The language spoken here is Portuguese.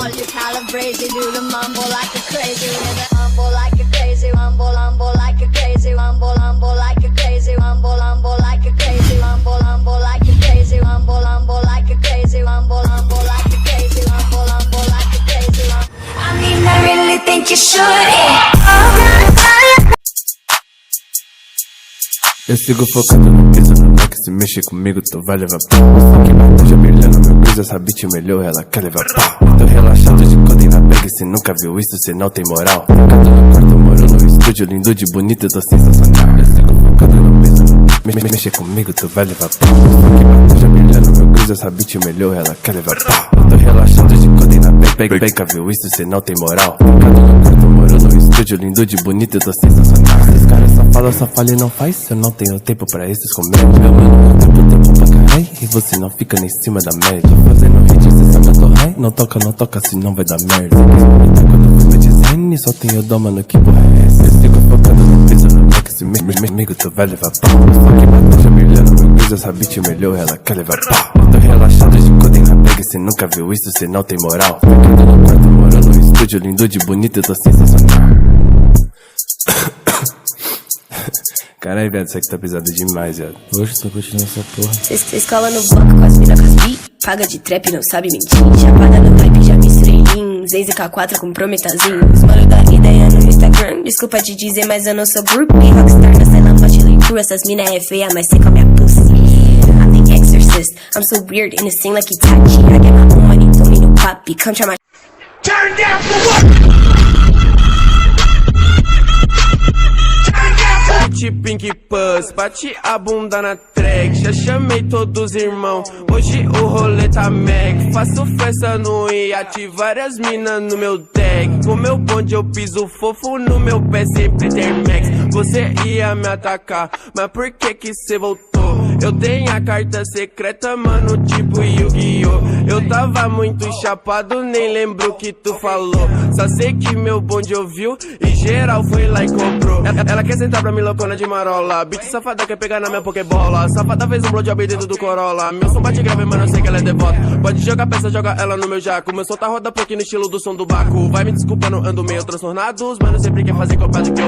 all you calabrese, do the mumble like a crazy, rumble like a crazy, rumble like a crazy, rumble like a crazy, rumble like a crazy, rumble like a crazy, rumble like a crazy, rumble like a crazy, rumble like a crazy. I mean, I really think you should. Eu sigo focado no piso, no neck, se mexe comigo tu vai levar pau. Só que bateja brilhando meu quiz, essa bitch melhor, ela quer levar pau. Tô relaxado de codem na bag, cê nunca viu isso, cê não tem moral. Focado no quarto, moro no estúdio, lindo de bonito, tô sensacional. Eu sigo focado no piso, no mexe comigo tu vai levar pau. Só que bateja brilhando meu quiz, essa bitch melhor, ela quer levar pau. Eu tô relaxado de codem na bag, nunca viu isso, cê não tem moral. Focado no quarto, moro no estúdio, lindo de bonito, tô sensacional. Esses caras só fala e não faz, eu não tenho tempo pra esses comédios. Meu mano, eu tenho tempo pra caralho e você não fica nem em cima da média. Tô fazendo hit, cê sabe eu tô high, não toca, senão vai dar merda. Cê quis comentar quando eu fiz meu design, só tenho dó, mano, que porra é essa? Eu sigo focado no piso, no neck, se comigo tu vai levar pau. Só que bateja brilhando meu quiz, essa bitch melhor, ela quer levar pau. Eu tô relaxado de codem na bag, cê nunca viu isso, cê não tem moral. Ficando no quarto, moro no estúdio, lindo de bonito, eu tô sensacional. Caralho, velho, isso aqui tá pesado demais, velho. Hoje tô curtindo essa porra. Cês cola no banco com as mina com as bi, paga de trap, não sabe mentir. Chapada no hype, já misturei lean, Zez e K4 com prometazinho. Os mano da ideia no Instagram, desculpa te dizer, mas eu não sou groupie. Rockstar na cela, mochila crew, essas mina é feia, mas sei com a minha pussy. I'm the exorcist, I'm so weird in a scene like Itachi. I get my own money, don't need no poppy, come try my... Turn down for what? Pink Puss, bati a bunda na track, já chamei todos os irmãos, hoje o rolê tá Mac. Faço festa no iate, várias minas no meu deck. Com meu bonde eu piso fofo, no meu pé sempre tem Max. Você ia me atacar, mas por que cê voltou? Eu tenho a carta secreta, mano, tipo Yu-Gi-Oh! Eu tava muito chapado, nem lembro o que tu falou. Só sei que meu bonde ouviu e geral foi lá e comprou. Ela quer sentar pra mim loucona de marola, bitch safada quer pegar na minha pokebola. Safada fez um blowjob dentro do Corolla. Meu som bate grave, mano, eu sei que ela é devota. Pode jogar peça, joga ela no meu jaco. Meu som tá roda pouquinho no estilo do som do Baco. Vai me desculpa, não ando meio transtornado. Os mano sempre quer fazer copa de que eu...